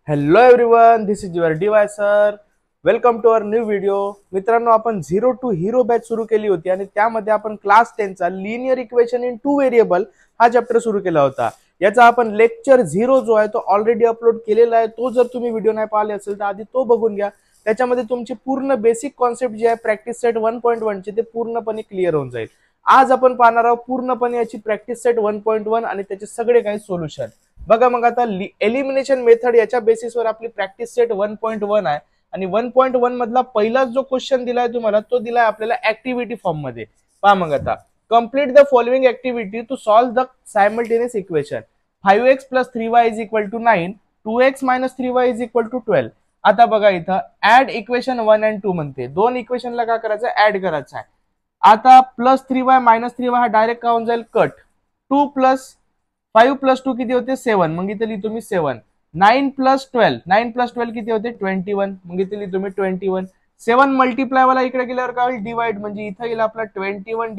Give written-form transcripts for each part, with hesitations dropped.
Hello everyone, this is your DY sir. Welcome to our new video. मित्रांनो, आपण zero to hero batch सुरू केली होती आणि त्यामध्ये आपण क्लास 10 चा linear equation in two variable हा चॅप्टर सुरू केला होता. याचा आपण लेक्चर 0 जो आहे तो ऑलरेडी अपलोड केलेला आहे. तो जर तुम्ही व्हिडिओ नाही पाहिले असेल तर आधी तो बघून घ्या. त्याच्यामध्ये तुमची पूर्ण बेसिक कॉन्सेप्ट जे आहे प्रॅक्टिस सेट 1.1 चे ते पूर्णपणे क्लिअर होऊन जाईल. आज आपण पाहणार आहोत पूर्णपणे याची प्रॅक्टिस सेट 1.1 आणि त्याचे सगळे काही सोल्युशन. बघा, मग आता एलिमिनेशन मेथड याच्या बेसिसवर आपली प्रॅक्टिस सेट 1.1 आहे आणि 1.1 मधला पहिलाच जो क्वेश्चन दिलाय तुम्हाला तो दिलाय आपल्याला ऍक्टिव्हिटी फॉर्म मध्ये. पहा मग आता, complete the following activity to solve the simultaneous equation 5x + 3y = 9, 2x - 3y = 12. आता बघा, इथं ऍड इक्वेशन 1 आणि 2 म्हणते. दोन इक्वेशनला काय करायचं, ऍड करायचं आहे. आता +3y - 3y हा डायरेक्ट का होऊन जाईल, कट. 2 + 5 + 2 किती होते, 7. मग इथे लिहितो मी 7. 9 + 12, 9 + 12 किती होते, 21. मग इथे लिहितो मी 21. 7 मल्टिप्लाय वाला इकडे गेल्यावर काय होईल, डिवाइड. म्हणजे इथं येईल आपला 21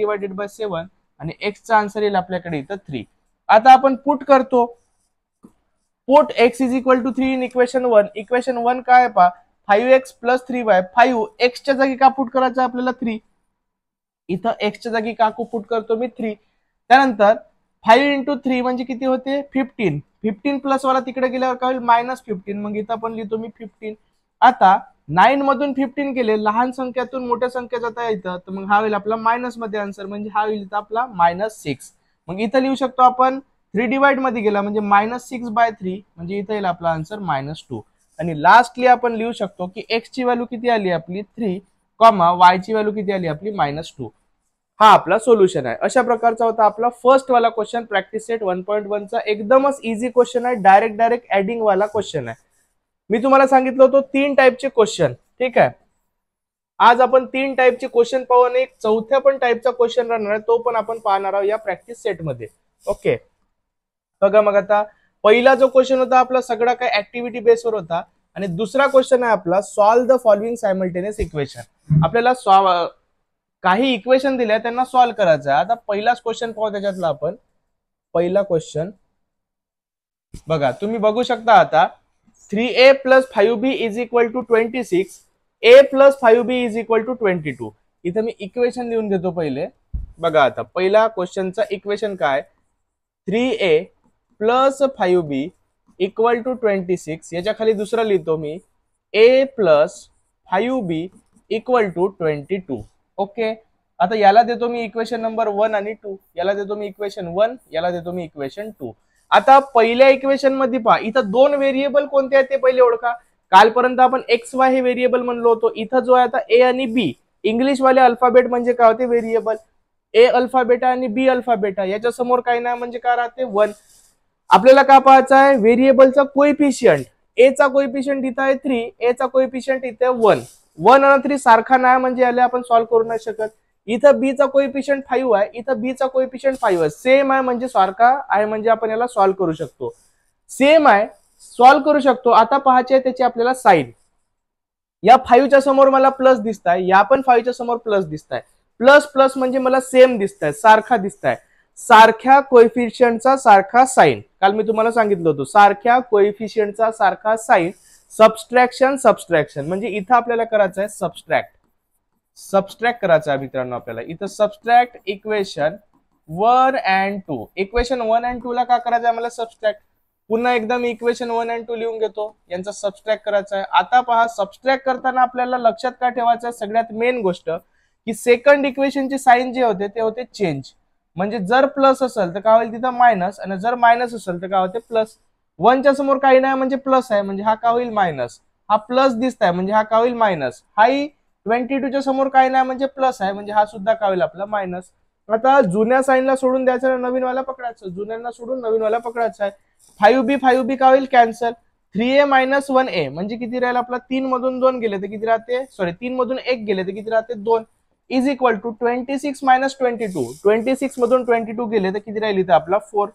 / 7 आणि x चा आन्सर येईल आपल्याकडे इथं 3. आता आपण पुट करतो. Put x = 3 in equation 1. Equation 1 काय पहा, 5x + 3y. 5 x च्या जागी का पुट करायचं आपल्याला, 3. इथं x च्या जागी का पुट करतो मी, 3. त्यानंतर 5 × 3 म्हणजे किती होते, 15. 15 प्लस वाला तिकडे गेल्यावर काय होईल, -15. मग इथं पण लिहितो मी 15. आता 9 मधून 15 गेले, लहान संख्यातून मोठ्या संख्या जाता येतं, तर मग हा होईल आपला मायनस मध्ये आन्सर. म्हणजे हा होईल इथं आपला -6. मग इथं लिहू शकतो आपण 3 डिवाइड मध्ये गेला म्हणजे -6/3. म्हणजे इथं येईल आपला आन्सर -2. आणि लास्टली आपण लिहू शकतो की x ची व्हॅल्यू किती आली आपली 3, y ची व्हॅल्यू किती आली आपली -2. हा आपला सोल्युशन आहे. अशा प्रकारचा होता आपला फर्स्ट वाला क्वेश्चन प्रॅक्टिस सेट 1.1 चा. एकदमच इझी क्वेश्चन आहे, डायरेक्ट ऍडिंग वाला क्वेश्चन आहे. मी तुम्हाला सांगितलं होतं 3 टाईपचे क्वेश्चन. ठीक आहे, आज आपण 3 टाईपचे क्वेश्चन पाहू आणि एक चौथ्या पण टाईपचा क्वेश्चन राहणार आहे, तो पण आपण पाहणार आहोत या प्रॅक्टिस सेट मध्ये. ओके, बघा मग आता, पहिला जो क्वेश्चन होता आपला सगळा काय ऍक्टिव्हिटी बेसवर होता आणि दुसरा क्वेश्चन आहे आपला solve the following simultaneous equation. आपल्याला काही इक्वेशन दिल्या त्यांना सॉल्व्ह करायचं आहे. आता पहिलाच क्वेश्चन पाहू त्याच्यातला आपण. पहिला क्वेश्चन बघा, तुम्ही बघू शकता आता 3a + 5b = 26, a + 5b = 22. इथं मी इक्वेशन लिहून घेतो पहिले. बघा आता, पहिला क्वेश्चनचा इक्वेशन काय, 3a + 5b = 26. याच्या खाली दुसरा लिहितो मी, a + 5b = 22. ओके, आता याला देतो मी इक्वेशन नंबर 1 आणि 2. याला देतो मी इक्वेशन 1, याला देतो मी इक्वेशन 2. आता पहिल्या इक्वेशन मध्ये पहा, इथं दोन व्हेरिएबल कोणते आहेत ते पहिले ओळखा. कालपर्यंत आपण XY हे व्हेरिएबल म्हणलो होतो. इथं जो आहे आता A आणि B, इंग्लिश वाले अल्फाबेट म्हणजे काय होते, व्हेरिएबल. A अल्फाबेटा आणि B अल्फाबेटा, याच्या समोर काही नाही म्हणजे काय राहते, 1. आपल्याला काय पाहायचं आहे, व्हेरिएबलचा कोएफिशियंट. A चा कोएफिशियंट इथं आहे 3, A चा कोएफिशियंट इथे 1. 1 आणि 3 सारखा नाही म्हणजे याला आपण सॉल्व्ह करू नाही शकत. इथं B चा कोएफिशियंट 5 आहे, इथं B चा कोएफिशियंट 5 आहे. सेम आहे म्हणजे सारखा आहे म्हणजे आपण याला सॉल्व्ह करू शकतो. सेम आहे, सॉल्व्ह करू शकतो. आता पाहायचे त्याची आपल्याला साईन. या 5 च्या समोर मला प्लस दिसताय, या पण 5 च्या समोर प्लस दिसताय. प्लस प्लस म्हणजे मला सेम दिसताय, सारखा दिसताय. सारख्या कोएफिशियंटचा सारखा साईन. काल मी तुम्हाला सांगितलं होतं, सारख्या कोएफिशियंटचा सारखा साईन. सबस्ट्रॅक्शन म्हणजे इथं आपल्याला करायचं आहे सबस्ट्रॅक्ट करायचं आहे मित्रांनो. आपल्याला इथं subtract equation 1 and 2. Equation 1 and 2 ला काय करायचं आहे मला, सबस्ट्रॅक्ट. पुन्हा एकदा मी इक्वेशन 1 and 2 लिहून घेतो, यांचा सबस्ट्रॅक्ट करायचा आहे. आता पहा, सबस्ट्रॅक्ट करताना आपल्याला लक्षात काय ठेवायचं आहे, सगळ्यात मेन गोष्ट की सेकंड इक्वेशनचे साईन जे होते ते होते चेंज. म्हणजे जर प्लस असेल तर काय होईल तिथं मायनस, आणि जर मायनस असेल तर काय होते प्लस. 1 च्या समोर काही नाही म्हणजे प्लस आहे म्हणजे हा काय होईल मायनस. हा प्लस दिसताय म्हणजे हा काय होईल मायनस. हाही 22 च्या समोर काही नाही म्हणजे प्लस आहे म्हणजे हा सुद्धा काय होईल आपला मायनस. आता जुन्या साईनला सोडून द्यायचं, नवीन वाला पकडायचं. जुन्यांना सोडून नवीन वाला पकडायचा आहे. 5b काय होईल, कॅन्सल. 3a - 1a म्हणजे किती राहील आपला, 3 मधून 2 गेले तर किती राहते, 3 मधून 1 गेले तर किती राहते, 2. Is equal to 26 - 22. 26 मधून 22 गेले तर किती राहील इथं आपला 4.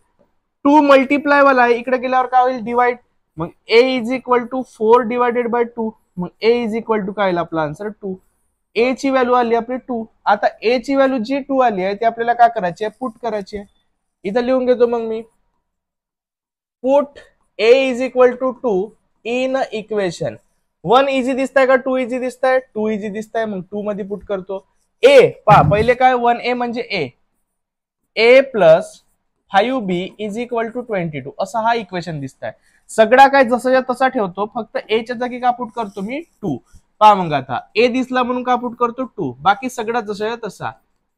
2 मल्टिप्लाय वाला आहे, इकडे गेल्यावर काय होईल, divide. Mug a = 4 / 2. Mug a काय येईल आपला आन्सर 2. ए ची व्हॅल्यू आली आपली 2. आता ए ची व्हॅल्यू जी 2 आली आहे ती आपल्याला काय करायची आहे, पुट करायची आहे. इथं लिहून घेतो मग मी, put a = 2 in equation 1 easy दिसताय का 2 इझी दिसताय? 2 इझी दिसताय, मग 2 मध्ये पुट करतो. ए पहा पहिले काय 1a म्हणजे a plus 5b is equal to 22 असा हा इक्वेशन दिसताय. सगळा काय जसाच्या तसा ठेवतो, फक्त ए च्या जागी का पुट करतो मी 2. पहा मग आता ए दिसला म्हणून का पुट करतो 2, बाकी सगळा जसाच्या तसा.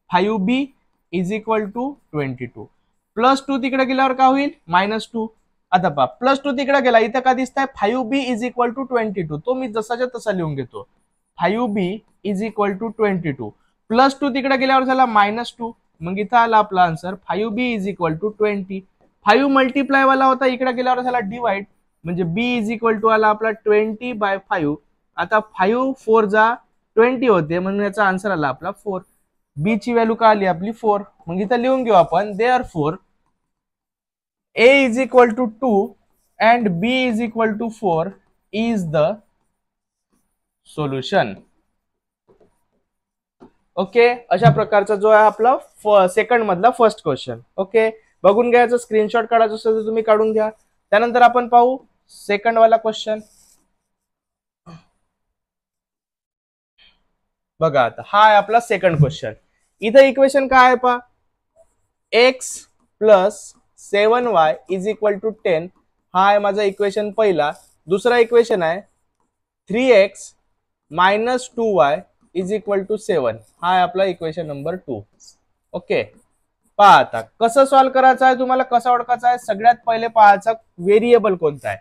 5b is equal to 22 plus 2 तिकडे गेल्यावर का होईल -2. आता पहा प्लस 2 तिकडे गेला, इथं का दिसताय 5b इज इक्वल टू 22, तो मी जसाच्या तसा लिहून घेतो. 5b is equal to 22 plus 2 तिकडे गेल्यावर झाला -2, मग इथं आला आपला answer 5b is equal to 20. 5 multiply वाला होता, इकडे गेल्यावर झाला डिवाइड, म्हणजे b इज इक्वल टू आला आपला 20/5. आता 5 4 जा 20 होते, म्हणून याचा आन्सर आला आपला 4. b ची व्हॅल्यू का आली आपली 4. मग इथं लिहून घेऊ आपण therefore a is equal to 2 and b is equal to 4 is the solution. Okay, अशा प्रकारचा जो आहे आपला सेकंड मधला फर्स्ट क्वेश्चन. ओके, बघून घ्यायचं, स्क्रीनशॉट काढायचं असेल तर तुम्ही काढून घ्या. त्यानंतर आपण पाहू सेकंड वाला क्वेश्चन. बघा आता हा आहे आपला सेकंड क्वेश्चन. इथं इक्वेशन काय आहे पहा, x plus 7y is equal to 10 हा आहे माझा इक्वेशन पहिला. दुसरा इक्वेशन आहे 3x minus 2y is equal to 7 हा आहे आपला इक्वेशन नंबर 2. ओके, पहा आता कसं सॉल्व्ह करायचं आहे, तुम्हाला कसं ओळखायचं आहे. सगळ्यात पहिले पाहायचं व्हेरिएबल कोणता आहे.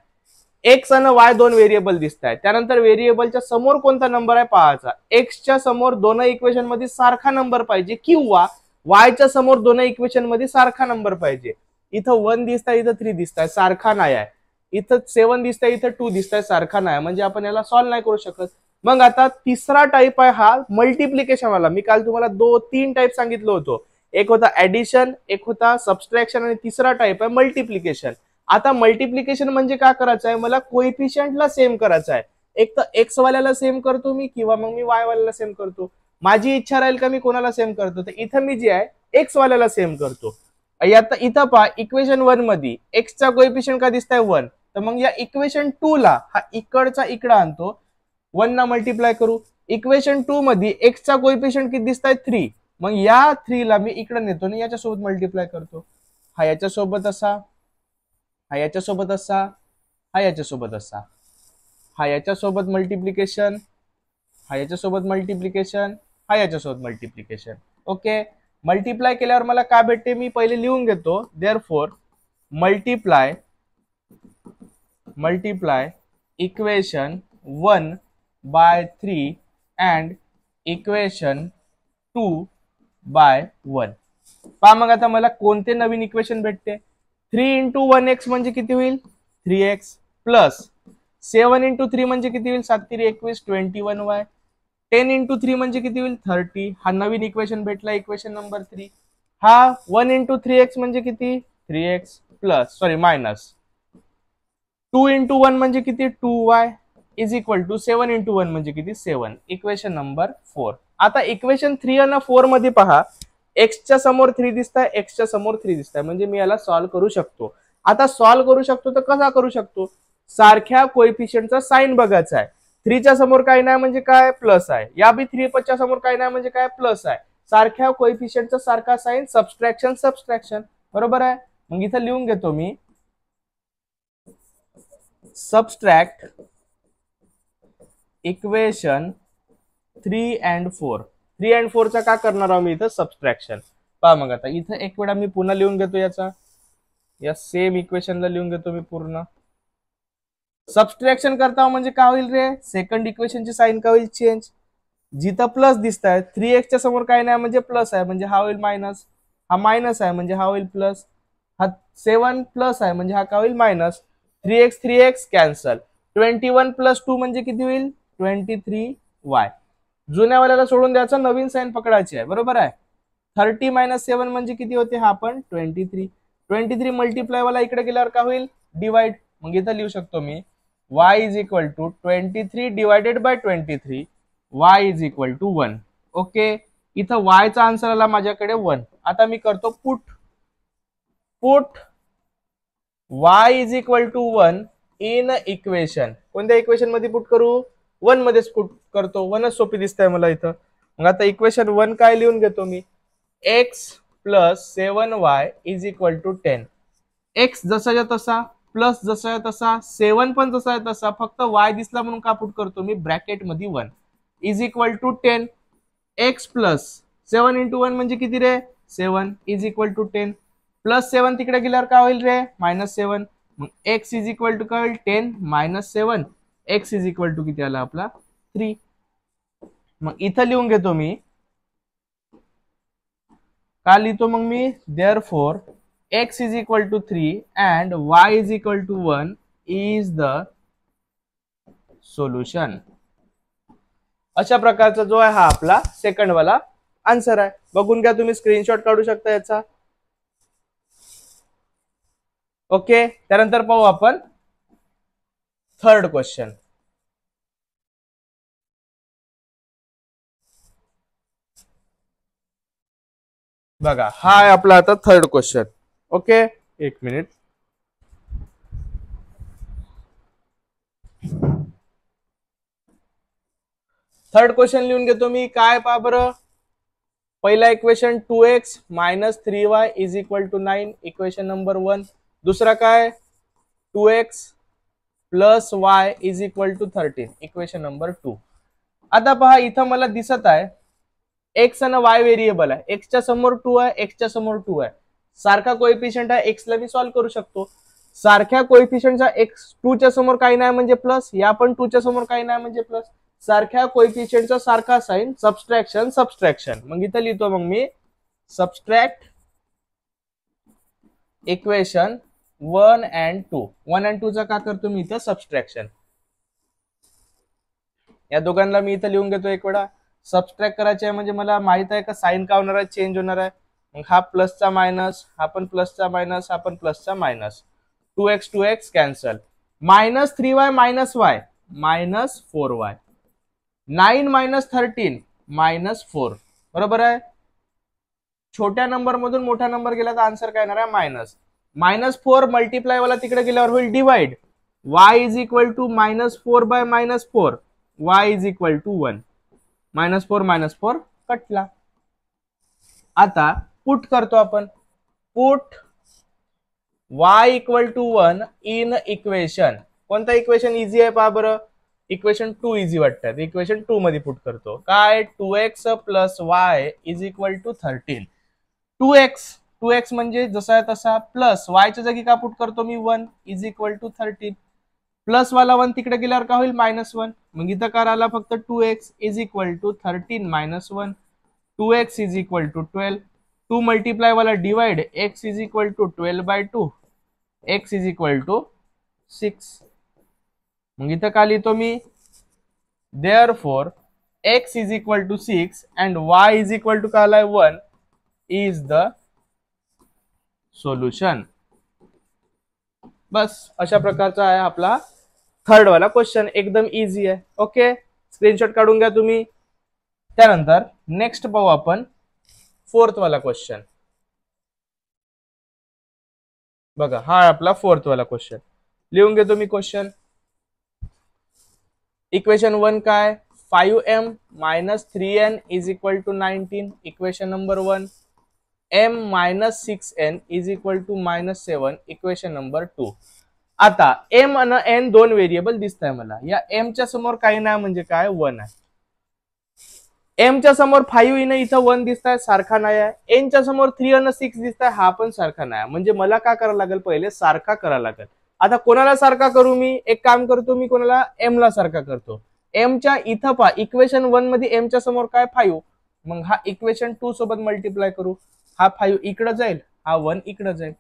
एक्स आणि वाय दोन व्हेरिएबल दिसत आहेत. त्यानंतर व्हेरिएबलच्या समोर कोणता नंबर आहे पाहायचा. एक्सच्या समोर दोन इक्वेशन मध्ये सारखा नंबर पाहिजे, किंवा वायच्या समोर दोन इक्वेशन मध्ये सारखा नंबर पाहिजे. इथं 1 दिसताय, इथं 3 दिसताय, सारखा नाही आहे. इथं 7 दिसताय, इथं 2 दिसताय, सारखा नाही, म्हणजे आपण याला सॉल्व्ह नाही करू शकत. मग आता तिसरा टाइप आहे हा मल्टिप्लिकेशन वाला. मी काल तुम्हाला 2-3 टाइप सांगितलं होतं. एक होता ऍडिशन, एक होता सबस्ट्रॅक्शन, आणि तिसरा टाइप आहे मल्टिप्लिकेशन. आता मल्टिप्लिकेशन म्हणजे काय करायचं आहे, मला कोएफिशियंटला सेम करायचं आहे. एक तर एक्स वाल्याला सेम करतो मी, किंवा मग मी वाय वाल्याला सेम करतो. माझी इच्छा राहील का मी कोणाला सेम करतो, तर इथं मी जे आहे एक्स वाल्याला सेम करतो. इथं पहा इक्वेशन 1 मध्ये एक्सचा कोएफिशियंट का दिसताय 1, तर मग या इक्वेशन 2 ला हा इकडचा इकडे आणतो, 1 ना मल्टिप्लाय करू. इक्वेशन 2 मध्ये एक्सचा कोएफिशियंट किती दिसताय 3, मग या 3 ला मी इकडे नेतो आणि याच्यासोबत मल्टिप्लाय करतो. हा याच्यासोबत असा, हा याच्यासोबत असा, हा याच्यासोबत असा, हा याच्यासोबत मल्टिप्लिकेशन, हा याच्यासोबत मल्टिप्लिकेशन, हा याच्यासोबत मल्टिप्लिकेशन. ओके, मल्टिप्लाय केल्यावर मला काय भेटते मी पहिले लिहून घेतो. Therefore multiply equation 1/3 and equation 2/1. पहा मग आता मला कोणते नवीन इक्वेशन भेटते. 3 इंटू 1x म्हणजे किती होईल 3x, प्लस 7 इंटू 3 म्हणजे किती होईल 7 21 21y. 10 इंटू 3 म्हणजे किती होईल 30. हा नवीन इक्वेशन भेटला, इक्वेशन नंबर 3. हा 1 इंटू 3x म्हणजे किती 3x, प्लस मायनस 2 इंटू 1 म्हणजे किती 2y is equal to 7 into 1 म्हणजे किती 7. Equation number 4. आता इक्वेशन 3 आणि 4 मध्ये पहा, एक्सच्या समोर 3 दिसताय, एक्सच्या समोर 3 दिसताय, म्हणजे मी याला सॉल्व्ह करू शकतो. आता सॉल्व्ह करू शकतो तर कसा करू शकतो, सारख्या कोएफिशियंटचा साइन बघायचा आहे. 3 च्या समोर काही नाही म्हणजे काय प्लस आहे, या बी 3 च्या समोर काही नाही म्हणजे काय प्लस आहे. सारख्या कोएफिशियंटचा सारखा साइन, सबस्ट्रॅक्शन. बरोबर आहे. मग इथं लिहून घेतो मी सबस्ट्रॅक्ट इक्वेशन 3 and 4. 3 and 4 चा का करणार आहोत मी इथं सबस्ट्रॅक्शन. पहा मग आता इथं एक वेळा मी पुन्हा लिहून घेतो, या सेम इक्वेशनला लिहून घेतो मी पूर्ण. सबस्ट्रॅक्शन करता म्हणजे काय होईल रे, सेकंड इक्वेशनची साइन काय होईल चेंज. जिथं प्लस दिसत आहे 3x च्या समोर काही नाही म्हणजे प्लस आहे, म्हणजे हा होईल मायनस. हा मायनस आहे म्हणजे हा होईल प्लस. हा 7 प्लस आहे म्हणजे हा काय होईल मायनस. 3x cancel. 21 प्लस 2 म्हणजे किती होईल 23y. जुन्या वाल्याला सोडून द्यायचं, नवीन साइन पकडायची आहे. बरोबर आहे. 30 मायनस 7 म्हणजे किती होते, हा पण 23 मल्टिप्लाय वाला इकडे गेल्यावर काय होईल डिवाइड. मग इथं लिहू शकतो मी y is equal to 23 divided by 23, y is equal to 1. Okay, इथं y चा आन्सर आला माझ्याकडे 1. आता मी करतो put y is equal to 1 in equation, कोणत्या इक्वेशन मध्ये पुट करू? 1 मध्येच पुट करतो. 1च सोपी दिसतंय मला इथं. मग आता इक्वेशन 1 काय लिहून घेतो मी? x plus 7y is equal to 10. x जसाच्या तसा प्लस जसा तसा 7 पण जसा तसा, फक्त y दिसला म्हणून का पुट करतो मी ब्रॅकेट मध्ये 1 is equal to 10. x plus 7 into 1 म्हणजे किती रे? 7 इज इक्वल टू 10. प्लस 7 तिकडे गेल्यावर काय होईल रे? -7. मग x इज इक्वल टू काय होईल? 10 minus 7. x is equal to किती आला आपला? 3. मग इथं लिहून घेतो मी, का लिहितो मग मी? Therefore x is equal to 3 and y is equal to 1 is the solution. अशा प्रकारचा जो आहे हा आपला सेकंड वाला आन्सर आहे. बघून घ्या तुम्ही, स्क्रीनशॉट काढू शकता याचा. ओके, त्यानंतर पाहू आपण थर्ड क्वेश्चन. बघा, हा आहे आपला आता थर्ड क्वेश्चन. ओके, एक मिनिट. थर्ड क्वेश्चन लिहून घेतो मी. काय पहा बरं? पहिला equation 2x minus 3y is equal to 9, equation number 1. दुसरा काय? 2x plus y is equal to 13, equation number 2. आता पहा, इथं मला दिसत आहे x आणि y व्हेरिएबल आहे. x च्या समोर 2 आहे, x च्या समोर 2 आहे. सारखा कोएफिशियंट आहे, x ला मी सॉल्व्ह करू शकतो. सारख्या कोएफिशियंटचा x 2 च्या समोर काही नाही म्हणजे प्लस, या पण 2 च्या समोर काही नाही म्हणजे प्लस. सारख्या कोएफिशियंटचा सारखा साइन, सबस्ट्रॅक्शन सबस्ट्रॅक्शन. मग इथं लिहितो मग मी सबस्ट्रॅक्ट इक्वेशन 1 and 2. 1 and 2 चा का करतो मी इथं? सबस्ट्रॅक्शन. या दोघांना मी इथं लिहून घेतो एक वेळा. सबस्ट्रॅक्ट करायचे आहे म्हणजे मला माहित आहे का साइन का होणार आहे? चेंज होणार आहे. मग हा प्लसचा मायनस, हा पण प्लसचा मायनस, हा पण प्लसचा minus. 2x cancel. Minus 3y minus y minus 4y. 9 minus 13 minus 4. बरोबर आहे. छोट्या नंबर मधून मोठा नंबर गेला तर आन्सर काय येणार आहे? मायनस. -4 मल्टिप्लाय वाला तिकडे गेल्यावर होईल divide. y is equal to -4 by -4. y is equal to 1. -4 कटला. आता पुट करतो आपण. Put y equal to 1 in equation. कोणता इक्वेशन इझी आहे पहा बरं? इक्वेशन 2 इझी वाटतं. इक्वेशन 2 मध्ये पुट करतो. काय? 2x plus y is equal to 13. 2x म्हणजे जसा आहे तसा, प्लस y च्या जागी का पुट करतो मी? 1 इज इक्वल टू 13. प्लस वाला 1 तिकडे गेल्यावर का होईल? -1. मग इथं काय आला? फक्त 2x इज इक्वल टू 13 मायनस 1. 2x is equal to 12. 2 multiply वाला divide, x is equal to 12/2. x is equal to 6. मग इथं का लिहितो मी? Therefore x is equal to 6 and y is equal to काय आलाय? 1 इज द सोल्युशन. बस अशा प्रकारचा आहे आपला थर्ड वाला क्वेश्चन. एकदम इझी आहे. ओके, स्क्रीनशॉट काढून घ्या तुम्ही. त्यानंतर नेक्स्ट पाहू आपण फोर्थ वाला क्वेश्चन. बघा, हा आपला फोर्थ वाला क्वेश्चन. लिहून घेतो मी क्वेश्चन. इक्वेशन 1 काय? 5m minus 3n is equal to 19, equation number 1. m minus 6n is equal to -7, equation number 2. आता m आणि n दोन व्हेरिएबल दिसत आहे मला. या m च्या समोर काही नाही म्हणजे काय? 1 आहे. m च्या समोर 5 इन इथं 1 दिसत आहे, सारखा नाही आहे. n च्या समोर 3 आणि 6 दिसत आहे, हा पण सारखा नाही. म्हणजे मला काय करावं लागेल? पहिले सारखा करावं लागेल. आता कोणाला सारखा करू मी? एक काम करतो मी, कोणाला? m ला सारखा करतो. m च्या इथं पहा, इक्वेशन 1 मध्ये m च्या समोर काय? 5. मग हा इक्वेशन 2 सोबत मल्टिप्लाय करू. हा 5 इकडे जाईल, हा 1 इकडे जाईल.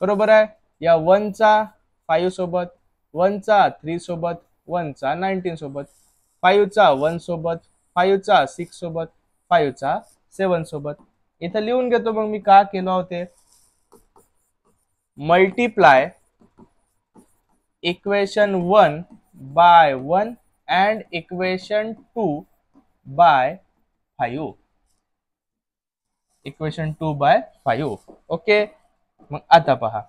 बरोबर आहे. या 1 चा 5 सोबत, 1 चा 3 सोबत, 1 चा 19 सोबत, 5 चा 1 सोबत, 5 चा 6 सोबत, 5 चा 7 सोबत. इथं लिहून घेतो मग मी का केलं होते? Multiply equation 1 by 1 and equation 2 by 5. Equation 2 by 5. Okay, मग आता पहा,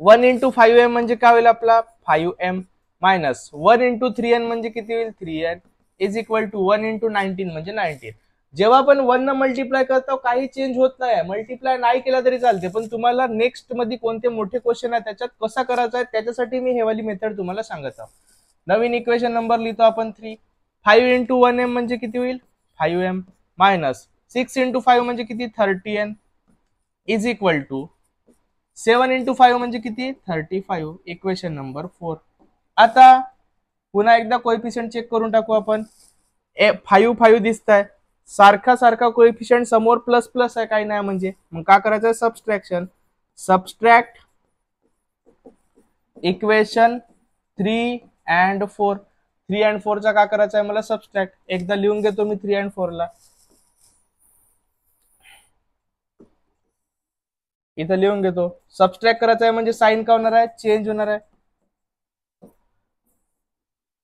1 इंटू 5m म्हणजे काय होईल आपला 5m मायनस 1 इंटू 3n म्हणजे किती होईल 3n is equal to 1 into 19 म्हणजे 19. जेव्हा आपण 1 न मल्टिप्लाय करतो काही चेंज होत नाही, मल्टिप्लाय नाही केला तरी चालते, पण तुम्हाला नेक्स्ट मध्ये कोणते मोठे क्वेश्चन आहे त्याच्यात कसा करायचा आहे त्याच्यासाठी मी हे वाली मेथड तुम्हाला सांगत आहोत. नवीन इक्वेशन नंबर लिहितो आपण 3. 5 इंटू 1m म्हणजे किती होईल 5m मायनस 6 इंटू 5 म्हणजे किती 30n is equal to 7 into 5 म्हणजे किती 35. Equation number 4. आता पुन्हा एकदा कोएफिशियंट चेक करून टाकू आपण. 5 दिसत आहे, सारखा सारखा कोएफिशियंट समोर प्लस प्लस आहे काही नाही म्हणजे मग काय करायचं subtraction. Subtract equation 3 and 4. 3 and 4 चा काय करायचा आहे मला सबस्ट्रॅक्ट. एकदा लिहून घेतो मी 3 and 4 ला. इथं लिहून घेतो. सबस्ट्रॅक्ट करायचा आहे म्हणजे साइन का होणार आहे चेंज होणार आहे.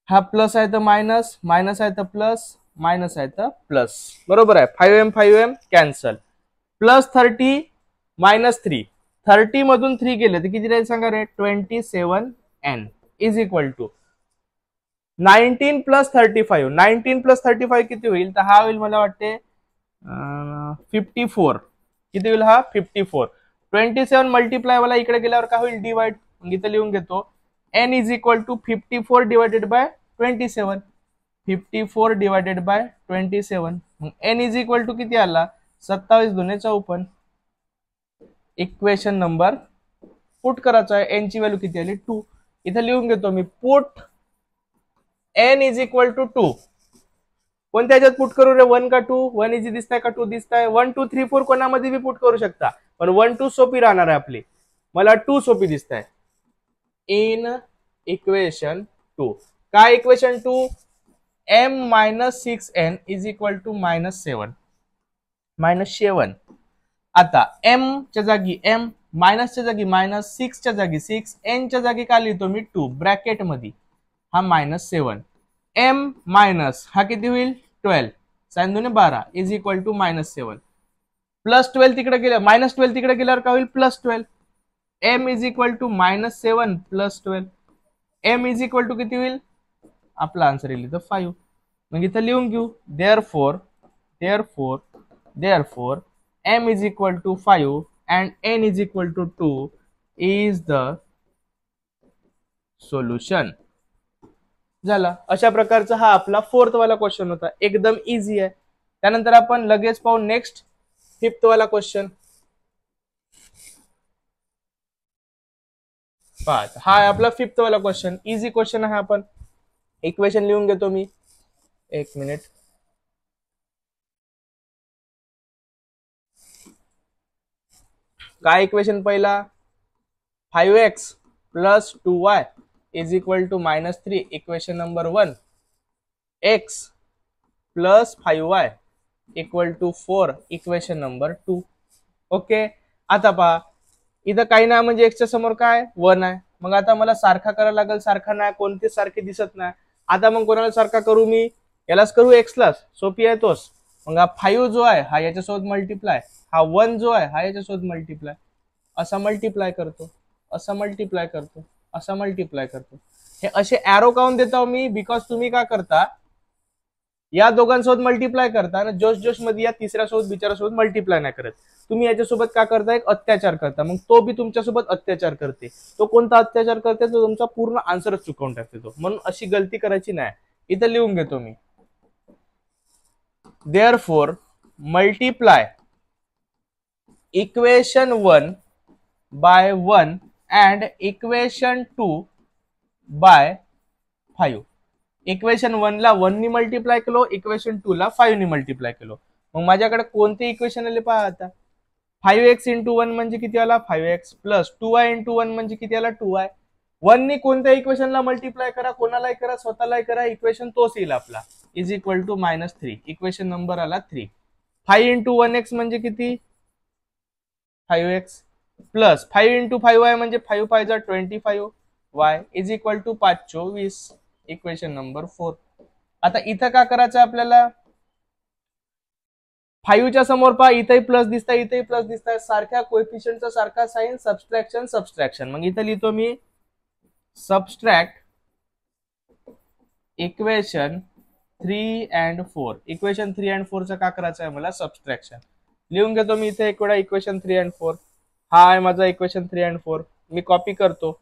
हा प्लस आहे तर मायनस, मायनस आहे तर प्लस, मायनस आहे तर प्लस. बरोबर आहे. 5m cancel. Plus 30 minus 3. 30 मधून 3 गेले तर किती राहील सांगा रे 27n is equal to 19 plus 35. 19 plus 35 किती होईल तर हा होईल मला वाटते 54. किती होईल हा 54. 27 मल्टिप्लाय वाला इकडे गेल्यावर काय होईल डिवाइड. मग इथे लिहून घेतो n is equal to 54 divided by 27. 54 divided by 27. मग n इज इक्वल टू किती आला 27 दुने 54. इक्वेशन नंबर पुट करायचा आहे. n ची व्हॅल्यू किती आली 2. इथे लिहून घेतो मी put n is equal to 2. कोणत्या ह्याच्यात पुट करू रे 1 का 2. 1 इजी दिसताय का 2 दिसताय. 1 2 3 4 कोणामध्ये बी पुट करू शकता, पण 1 2 सोपी राहणार आहे आपली. मला 2 सोपी दिसताय. इन इक्वेशन 2 काय equation 2 m minus 6n is equal to -7. आता m च्या जागी m, मायनस च्या जागी मायनस, 6 च्या जागी 6, n च्या जागी काय लिहितो मी 2 ब्रॅकेट मध्ये हा -7. m मायनस हा किती होईल 12 साइन 2 12 इज इक्वल टू -7. प्लस 12 तिकडे गेलं मायनस 12 तिकडे गेल्यावर काय होईल plus 12. m is equal to -7 plus 12. m is equal to किती होईल आपला आन्सर येईल तर 5. मग इथं लिहून घेऊ therefore m is equal to 5 and n is equal to 2 is the solution. झाला. अशा प्रकारचा हा आपला 4th वाला क्वेश्चन होता. एकदम इझी आहे. त्यानंतर आपण लगेच पाहू नेक्स्ट 5th वाला क्वेश्चन. हा आहे आपला 5th वाला क्वेश्चन. इझी क्वेश्चन आहे. आपण इक्वेशन लिहून घेतो मी 1 मिनिट. काय इक्वेशन पहिला 5x plus 2y is equal to -3. Equation number 1 x plus 5y equal to 4. Equation number 2. Okay. आता पहा इथं काही नाही म्हणजे x च्या समोर काय 1 आहे. मग आता मला सारखा करायला लागेल. सारखा नाही कोणते सारखे दिसत नाही. आता मग कोणाला सारखा करू मी यालाच करू x लाच. सोपी आहे तोच. मग हा 5 जो आहे हा याच्यासोबत मल्टिप्लाय, हा 1 जो आहे हा याच्यासोबत मल्टिप्लाय, असा मल्टिप्लाय करतो, असा मल्टिप्लाय करतो, असा मल्टिप्लाय करतो. हे असे ॲरो काऊन देतो मी बिकॉज तुम्ही काय करता या दोघांसोबत मल्टिप्लाय करता आणि जोश मध्ये या तिसऱ्यासोबत बिचारासोबत मल्टिप्लाय नाही करत. तुम्ही याच्यासोबत काय करता एक अत्याचार करता. मग तो बी तुमच्यासोबत अत्याचार करते. तो कोणता अत्याचार करते तो तुमचा पूर्ण आन्सरच चुकवून टाकते तो. म्हणून अशी गलती करायची नाही. इथं लिहून घेतो मी therefore multiply equation 1 by 1 and equation 2 by 5. Equation 1 ला 1 नी मल्टिप्लाय केलो, इक्वेशन 2 ला 5 नी मल्टिप्लाय केलो. मग माझ्याकडे कोणते इक्वेशन आले पहा आता. 5x इंटू 1 म्हणजे किती आला 5x प्लस 2y इंटू 1 म्हणजे किती आला 2y. 1 नी कोणत्या इक्वेशनला मल्टिप्लाय करा, कोणालाही करा, स्वतःलाही करा, इक्वेशन तोच येईल आपला is equal to -3. Equation number आला 3. 5 इंटू 1x म्हणजे किती 5x प्लस 5 इंटू 5y म्हणजे 5 5 जा 25y is equal to 5 24. Equation number 4. आता इथं काय करायचं आपल्याला 5च्या समोर पहा इथेही प्लस दिसताय, इथेही प्लस दिसताय, सारख्या कोएफिशियंटचा सारखा साइन, सबट्रॅक्शन सबट्रॅक्शन. मग इथं लिहितो मी subtract equation 3 and 4. Equation 3 and 4 चं का करायचं आहे मला सबट्रॅक्शन. लिहून घेतो मी इथे एक वेळा इक्वेशन 3 and 4. हा आहे माझा इक्वेशन 3 and 4. मी कॉपी करतो,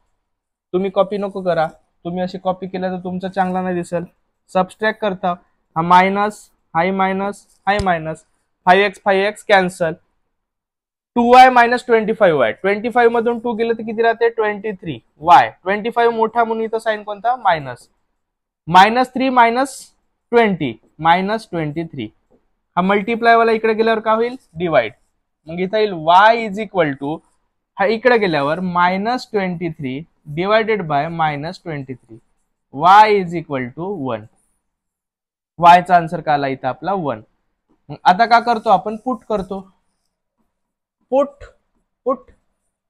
तुम्ही कॉपी नको करा, तुम्ही अशी कॉपी केलं तर तुमचं चांगला नाही दिसेल. सबट्रॅक्ट करता, हा मायनस, हाय मायनस, हाय minus, 5x cancel, 2y minus 25y, 25 मधून 2 गेलं तर किती राहते 23y. 25 मोठा म्हणून इथं साइन कोणता मायनस, -3 मायनस 20 मायनस 23. हा मल्टिप्लाय वाला इकडे गेल्यावर काय होईल डिवाइड. मग इथं येईल y इज इक्वल टू, हा इकडे गेल्यावर -23 divided by -23, y is equal to 1. y चा आन्सर काय आला इथं आपला 1. मग आता काय करतो आपण पुट करतो, put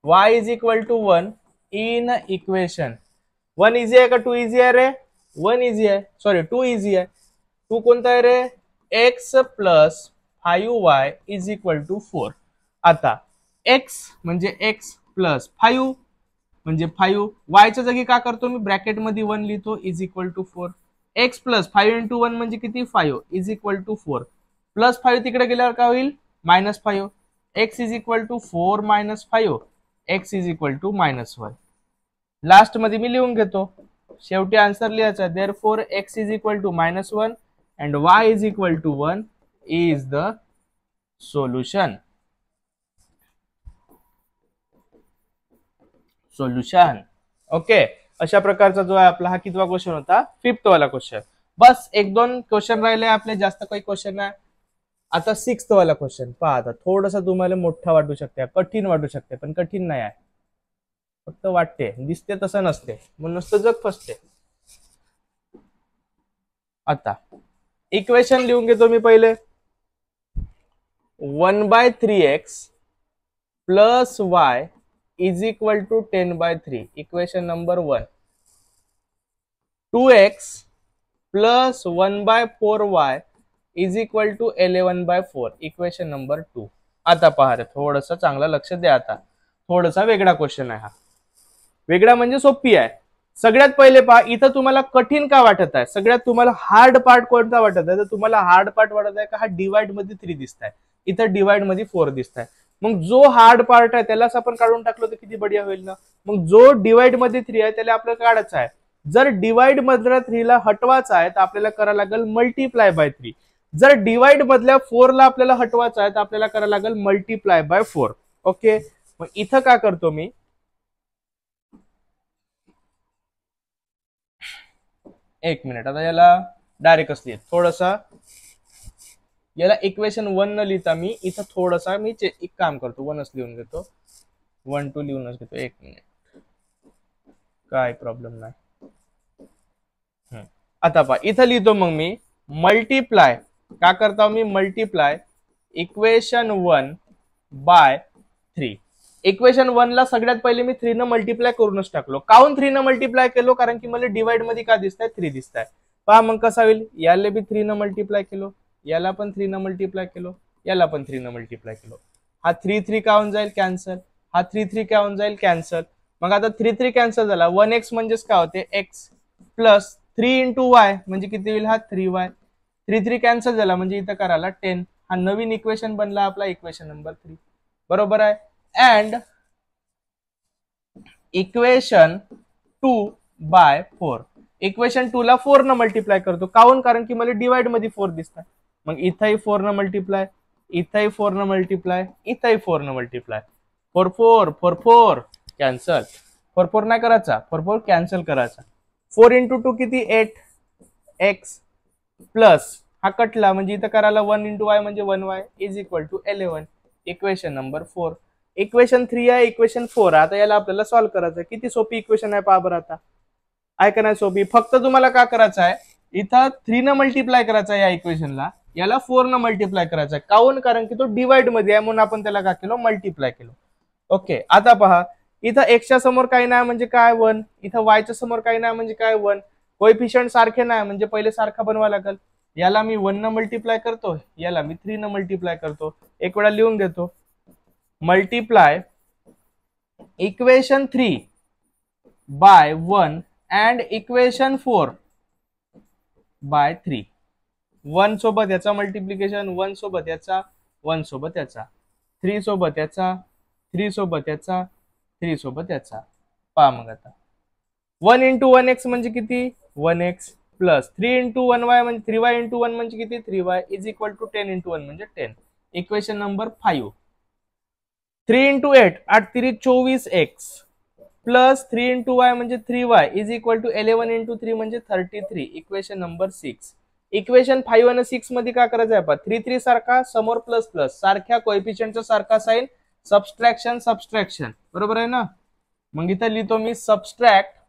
y is equal to 1 in equation. 1 easy आहे का 2 इझी आहे रे? 1 इझी आहे, सॉरी 2 इझी आहे. 2 कोणता आहे रे? x plus 5y is equal to 4. आता x म्हणजे x प्लस 5 म्हणजे 5, y च्या जागी काय करतो मी ब्रॅकेट मध्ये 1 लिहितो is equal to 4. x plus 5 into 1 म्हणजे किती 5 इज इक्वल टू 4. प्लस 5 तिकडे गेल्यावर काय होईल -5. x is equal to 4 minus 5, x is equal to -1. Last मध्ये मी लिहून घेतो, शेवटी आन्सर लिहायचा. Therefore x is equal to -1 and y is equal to 1 is the solution. Okay, अशा प्रकारचा जो आहे आपला हा कितवा क्वेश्चन होता 5th वाला क्वेश्चन. बस 1-2 क्वेश्चन राहिले आपले, जास्त काही क्वेश्चन नाही. आता 6th वाला क्वेश्चन पहा. आता थोडासा तुम्हाला मोठा वाटू शकते, कठीण वाटू शकते, पण कठीण नाही आहे, फक्त वाटते, दिसते तसं नसते, म्हणून नुसतं जग फसते. आता इक्वेशन लिहून घेतो मी पहिले. 1/3x plus y is equal to 10/3, equation number 1. 2x plus 1/4y is equal to 11/4, equation number 2. आता पहा रे, थोडंसं चांगलं लक्ष द्या. आता थोडासा वेगळा क्वेश्चन आहे हा. वेगळा म्हणजे सोपी आहे. सगळ्यात पहिले पहा, इथं तुम्हाला कठीण का वाटत आहे, सगळ्यात तुम्हाला हार्ड पार्ट कोणता वाटत आहे? तर तुम्हाला हार्ड पार्ट वाटत आहे का हा डिवाइड मध्ये 3 दिसत आहे, इथं डिवाइड मध्ये 4 दिसत आहे. मग जो हार्ड पार्ट आहे त्यालाच आपण काढून टाकलो तर किती बढिया होईल ना. मग जो डिवाइड मध्ये 3 आहे त्याला आपल्याला काढायचा आहे. जर डिवाइड मधल्या 3 ला हटवायचा आहे तर आपल्याला करायला लागेल मल्टिप्लाय बाय 3. जर डिवाइड मधल्या 4 ला आपल्याला हटवायचा आहे तर आपल्याला करायला लागेल मल्टिप्लाय बाय 4. ओके, मग इथं काय करतो मी, एक मिनिट, आता याला डायरेक्ट लिहित, थोडासा याला इक्वेशन 1 न लिहिता मी इथं थोडासा मी एक काम करतो, 1च लिहून घेतो, 1 2 लिहूनच घेतो. एक मिनिट, काय प्रॉब्लेम नाही. आता पहा इथं लिहितो मग मी मल्टिप्लाय, का करता मी मल्टिप्लाय इक्वेशन 1 बाय 3. इक्वेशन 1 ला सगळ्यात पहिले मी 3 न मल्टिप्लाय करूनच टाकलो. काऊन 3 न मल्टिप्लाय केलो? कारण की मला डिवाइड मध्ये काय दिसतंय 3 दिसतंय. पहा मग कसा होईल, याला बी 3 न मल्टिप्लाय केलो, याला पण 3 न मल्टिप्लाय केलो, याला पण 3 न मल्टिप्लाय केलो. हा 3 3 काय होऊन जाईल कॅन्सल, हा 3 3 काय होऊन जाईल कॅन्सल. मग आता 3 3 कॅन्सल झाला. 1x म्हणजेच काय होते x प्लस 3 इंटू y म्हणजे किती होईल हा 3y. 3 3 कॅन्सल झाला म्हणजे इथं करायला 10. हा नवीन इक्वेशन बनला आपला इक्वेशन नंबर 3. बरोबर आहे. अँड इक्वेशन 2 बाय 4, इक्वेशन 2 ला 4 न मल्टिप्लाय करतो. काऊन? कारण की मला डिवाइड मध्ये 4 दिसतात. मग इथंही 4 न मल्टिप्लाय, इथंही 4 न मल्टिप्लाय, इथंही 4 न मल्टिप्लाय. 4 4 4 4 कॅन्सल. 4 4 नाही करायचा, 4 4 कॅन्सल करायचा. 4 इंटू 2 किती 8 x प्लस हा कटला म्हणजे इथं करायला 1 इंटू y म्हणजे 1y is equal to 11, equation number 4. Equation 3 आहे, इक्वेशन 4. आता याला आपल्याला सॉल्व्ह करायचं. किती सोपी इक्वेशन आहे पहा बरं. आता आहे का नाही सोपी? फक्त तुम्हाला काय करायचं आहे, इथं 3 न मल्टिप्लाय करायचं आहे या इक्वेशनला, याला 4 न मल्टिप्लाय करायचं आहे. काऊन? कारण की तो डिवाइड मध्ये आहे म्हणून आपण त्याला काय केलं मल्टिप्लाय केलं. ओके, आता पहा इथं x च्या समोर काही नाही म्हणजे काय 1, इथं y च्या समोर काही नाही म्हणजे काय 1. कोएफिशियंट सारखे नाही म्हणजे पहिले सारखा बनवा लागेल. याला मी 1 न मल्टिप्लाय करतो, याला मी 3 न मल्टिप्लाय करतो. एक वेळा लिहून घेतो. Multiply equation 3 by 1 and equation 4 by 3. 1 सोबत याचा मल्टिप्लिकेशन, 1 सोबत याचा, 1 सोबत याचा, 3 सोबत याचा, 3 सोबत याचा, 3 सोबत याचा. पहा मग आता 1 इंटू 1x म्हणजे किती 1x प्लस 3 इंटू 1y म्हणजे 3y इंटू 1 म्हणजे किती 3y is equal to 10 into 1 म्हणजे 10. Equation number 5. 3 into 8 8 3 24x plus 3 into y म्हणजे 3y is equal to 11 into 3 म्हणजे 33. Equation number 6. इक्वेशन 5 आणि 6 मध्ये काय करायचं आहे? 3 3 सारखा, समोर प्लस प्लस, सारख्या कोएफिशियंटचा सारखा साइन, सबस्ट्रॅक्शन सबस्ट्रॅक्शन, बरोबर आहे ना. मग इथं लिहितो मी subtract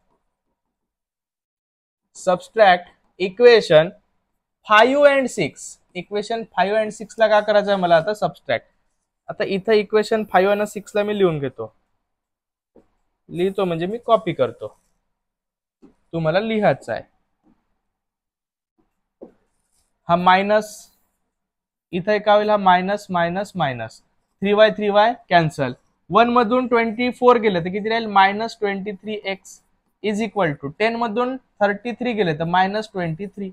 equation 5 and 6. Equation 5 and 6 ला काय करायचं आहे मला आता? सबस्ट्रॅक्ट. आता इथं इक्वेशन 5 आणि 6 ला मी लिहून घेतो. लिहितो म्हणजे मी कॉपी करतो, तुम्हाला लिहायचं आहे. हा मायनस, इथं काय होईल? हा minus minus minus, 3y 3y cancel, 1 मधून 24 गेले तर किती राहील? Minus 23x is equal to 10 मधून 33 गेले तर मायनस 23.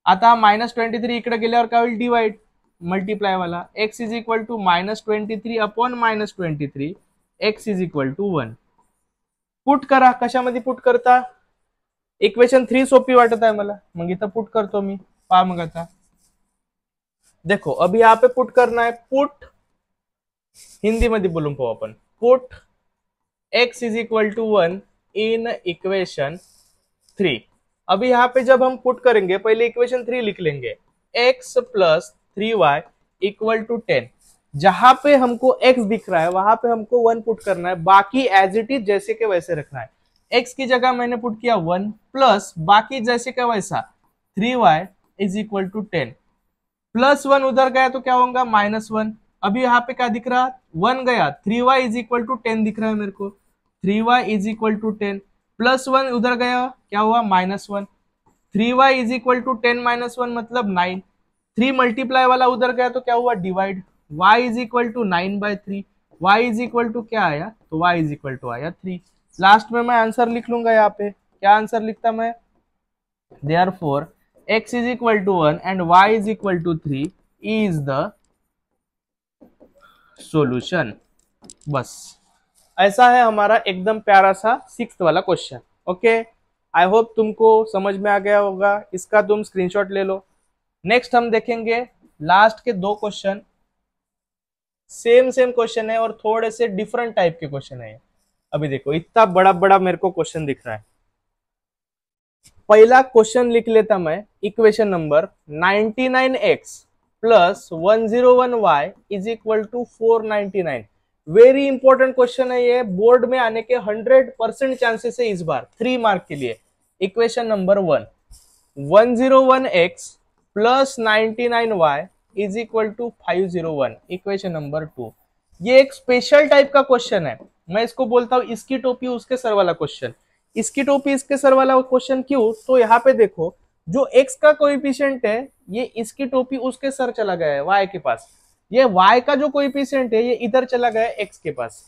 आता मायनस 23 इकडे गेल्यावर काय होईल? डिवाइड, मल्टिप्लाय वाला, x is equal to minus 23 upon minus 23, x is equal to 1. Put करा. कशामध्ये पुट करता? इक्वेशन 3 सोपी वाटत आहे मला, मग इथं पुट करतो मी. पहा मग आता देखो, अभी यहाँ पे पुट करना है. पुट हिंदी मध्ये बोलून पाहू आपण. Put x is equal to 1 in equation 3. अभी यहाँ पे जब हम पुट करेंगे, पहले इक्वेशन 3 लिख लेंगे. x plus 3y equal to 10. जहां पे हमको x दिख रहा है वहां पे हमको 1 पुट करना है, बाकी एज इट इज जैसे के वैसे रखना है. x की जगह मैंने पुट किया 1 प्लस बाकी जैसे का वैसा 3y is equal to 10. Plus 1 उधर गया तो क्या होगा? माइनस 1. अभी यहाँ पे क्या दिख रहा? 1 गया, 3y इज इक्वल टू 10 दिख रहा है मेरे को. 3y is equal to 10 plus 1 उधर गया, क्या हुआ? Minus 1. 3y is equal to 10 minus 1 मतलब 9. 3 मल्टीप्लाई वाला उधर गया तो क्या हुआ? Divide. y is equal to 9/3. y is equal to क्या आया? तो y इज इक्वल टू आया 3. लास्ट में मैं आंसर लिख लूंगा. यहाँ पे क्या आंसर लिखता मैं? Therefore x is equal to 1 and y is equal to 3 is the solution. बस ऐसा है हमारा एकदम प्यारा सा 6th वाला क्वेश्चन. ओके, आई होप तुमको समझ में आ गया होगा. इसका तुम स्क्रीनशॉट ले लो. नेक्स्ट हम देखेंगे लास्ट के 2 क्वेश्चन. सेम क्वेश्चन है और थोड़े से डिफरेंट टाइप के क्वेश्चन है. अभी देखो, इतना बड़ा बड़ा मेरे को क्वेश्चन दिख रहा है. पहला क्वेश्चन लिख लेता मैं. Equation number 99x plus 101y is equal to 499. Very important question है ये, बोर्ड में आने के 100% चांसेस है इस बार 3 मार्क के लिए. Equation number 1, 101x plus 99y is equal to 501. Equation number 2. ये एक स्पेशल टाइप का क्वेश्चन है. मैं इसको बोलता हूं इसकी टोपी उसके सर वाला क्वेश्चन. इसकी टोपी इसके सर वाला क्वेश्चन क्यों? तो यहाँ पे देखो, जो x का कोएफिशिएंट है ये इसकी टोपी उसके सर चला गया है y के पास. ये y का जो कोएफिशिएंट है ये इधर चला गया है x के पास.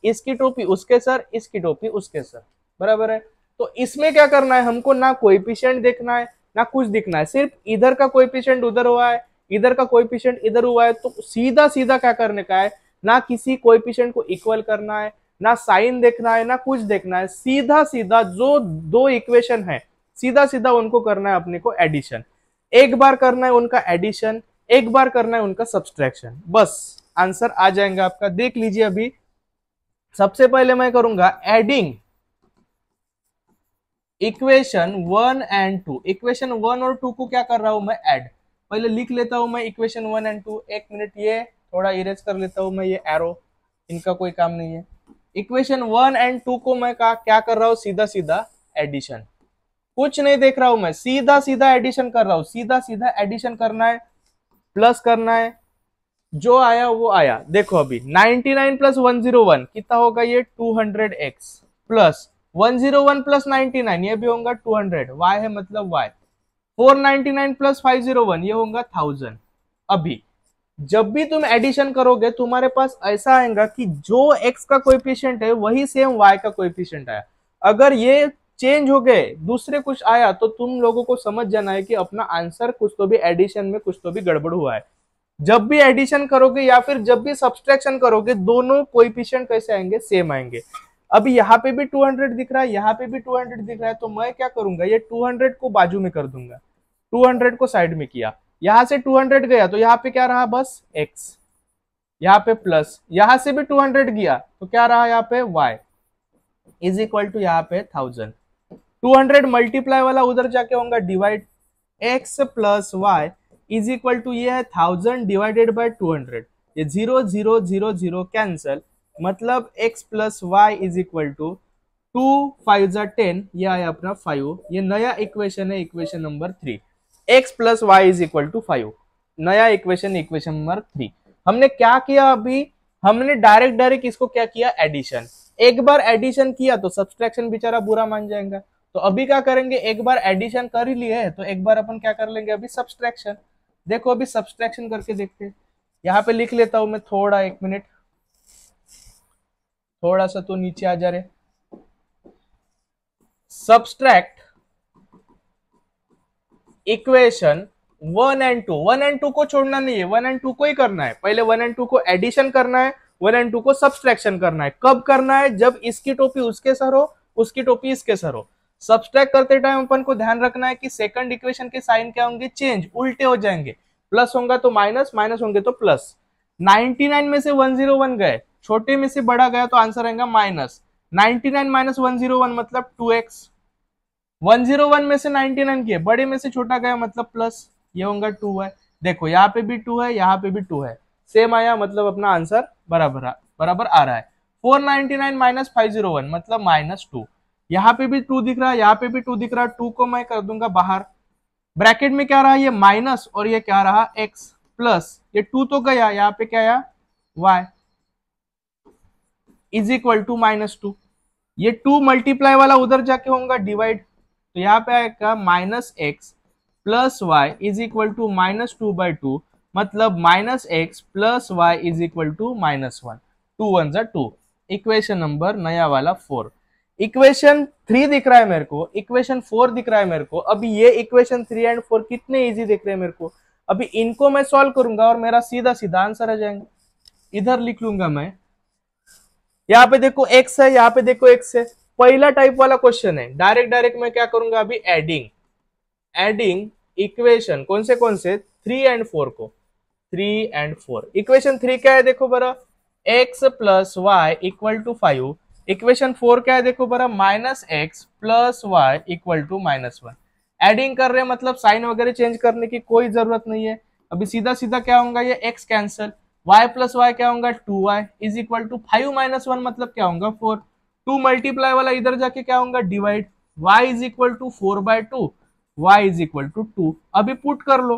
इसकी टोपी उसके सर, इसकी टोपी उसके सर, बराबर है. तो इसमें क्या करना है हमको? ना कोएफिशिएंट देखना है ना कुछ दिखना है, सिर्फ इधर का कोएफिशिएंट उधर हुआ है, इधर का कोएफिशिएंट इधर हुआ है. तो सीधा सीधा क्या करने का है? ना किसी कोएफिशिएंट को इक्वल करना है, ना साइन देखना है, ना कुछ देखना है. सीधा सीधा जो 2 इक्वेशन है सीधा सीधा उनको करना है अपने को एडिशन. एक बार करना है उनका एडिशन, एक बार करना है उनका सब्सट्रैक्शन. बस आंसर आ जाएगा आपका. देख लीजिए. अभी सबसे पहले मैं करूंगा एडिंग इक्वेशन 1 एंड 2. इक्वेशन 1 और 2 को क्या कर रहा हूं मैं? ऐड. पहले लिख लेता हूं मैं इक्वेशन 1 एंड 2. एक मिनट, ये थोड़ा इरेज कर लेता हूं मैं, ये एरो, इनका कोई काम नहीं है. इक्वेशन 1 एंड 2 को मैं क्या कर रहा हूं? सीधा सीधा एडिशन. कुछ नहीं देख रहा हूं मैं, सीधा सीधा एडिशन कर रहा हूं. सीधा सीधा एडिशन करना है, प्लस करना है, जो आया वो आया. देखो अभी 99 प्लस 101 कितना होगा? ये 200x प्लस 101 प्लस 99 ये भी होगा 200. y है मतलब y. 499 प्लस 501 ये होगा 1000। अभी जब भी तुम एडिशन करोगे तुम्हारे पास ऐसा आएगा कि जो x का कोएफिशिएंट है वही सेम y का कोएफिशिएंट आया। अगर ये चेंज हो गए दूसरे कुछ आया तो तुम लोगों को समझ जाना है कि अपना आंसर कुछ तो भी एडिशन में कुछ तो भी गड़बड़ हुआ है। जब भी एडिशन करोगे या फिर जब भी सब्सट्रैक्शन करोगे दोनों कोएफिशिएंट कैसे आएंगे, सेम आएंगे। अभी यहाँ पे भी 200 दिख रहा है, यहाँ पे भी 200 दिख रहा है, तो मैं क्या करूंगा, ये 200 को बाजू में कर दूंगा, 200 को साइड में किया, यहां से 200 गया तो यहाँ पे क्या रहा, बस x, यहाँ पे प्लस, यहां से भी 200 गया तो क्या रहा यहाँ पे y इज इक्वल टू यहाँ पे 1000। 200 मल्टीप्लाई वाला उधर जाके होगा divide, x plus y is equal to ये है 1000 डिवाइडेड बाय 200, ये 0 0 0 0 कैंसल, मतलब x plus y is equal to 2 5 10, ये आया अपना 5, ये नया इक्वेशन है, equation number 3, x plus y is equal to 5, नया इक्वेशन, इक्वेशन नंबर 3। हमने क्या किया, अभी हमने डायरेक्ट इसको क्या किया, एडिशन। एक बार एडिशन किया तो सब्सट्रैक्शन बेचारा बुरा मान जाएगा, तो अभी क्या करेंगे, एक बार एडिशन कर ही लिए है तो एक बार अपन क्या कर लेंगे, अभी सब्सट्रैक्शन। देखो अभी सब्सट्रैक्शन करके देखते हैं, यहाँ पे लिख लेता हूं मैं थोड़ा, 1 मिनट, थोड़ा सा तो नीचे आ जा रहे। सब्सट्रैक्ट इक्वेशन 1 एंड 2, 1 एंड 2 को छोड़ना नहीं है, 1 एंड 2 को ही करना है। पहले 1 एंड 2 को एडिशन करना है, 1 एंड 2 को सब्सट्रैक्शन करना है। कब करना है, जब इसकी टोपी उसके सर हो, उसकी टोपी इसके सर हो। सब्सट्रैक्ट करते टाइम अपन को ध्यान रखना है कि सेकंड इक्वेशन के साइन क्या होंगे, चेंज, उल्टे हो जाएंगे, प्लस होगा तो माइनस, माइनस होंगे तो प्लस। 99 में से 101 गए, छोटे में से बड़ा गया तो आंसर आएगा माइनस, 99 माइनस 101 मतलब 2x, 101 में से 99 किए, बड़े में से छोटा गया मतलब प्लस, ये होगा 2 है। देखो यहाँ पे भी 2 है, यहाँ पे भी 2 है, सेम आया, मतलब अपना आंसर बराबर आ रहा है। 499 माइनस 501 मतलब -2, यहाँ पे भी 2 दिख रहा है, यहाँ पे भी 2 दिख रहा है, 2 को मैं कर दूंगा बाहर, ब्रैकेट में क्या रहा, ये माइनस, और ये क्या रहा, x प्लस, ये 2 तो गया, यहाँ पे क्या आया, y इज इक्वल टू -2, ये 2 मल्टीप्लाई वाला उधर जाके होगा डिवाइड, तो यहाँ पे आएगा -x plus y is equal to -2/2, मतलब -x plus y is equal to -1, 2 1 जा 2, इक्वेशन नंबर नया वाला 4। इक्वेशन 3 दिख रहा है मेरे को, इक्वेशन 4 दिख रहा है मेरे को। अभी ये इक्वेशन 3 एंड 4 कितने इजी दिख रहे हैं मेरे को, अभी इनको मैं सॉल्व करूंगा और मेरा सीधा सीधा आंसर आ जाएगा। इधर लिख लूंगा मैं, यहाँ पे देखो x है, यहाँ पे देखो x है, पहला टाइप वाला क्वेश्चन है, डायरेक्ट मैं क्या करूंगा, अभी एडिंग इक्वेशन कौन से 3 एंड 4 को, 3 एंड 4। इक्वेशन 3 क्या है देखो बरा, x plus y equal to 5, equation 4 क्या है देखो बरा, -x plus y equal to -1। Adding कर रहे हैं मतलब साइन वगैरह चेंज करने की कोई जरूरत नहीं है। अभी सीधा सीधा क्या होगा, ये x cancel, y plus y क्या होगा, 2y इज इक्वल टू 5 - 1 मतलब क्या होगा, 4, 2 मल्टीप्लाई वाला इधर जाके क्या होगा, divide, y is equal to 4/2, y is equal to 2। अभी पुट कर लो,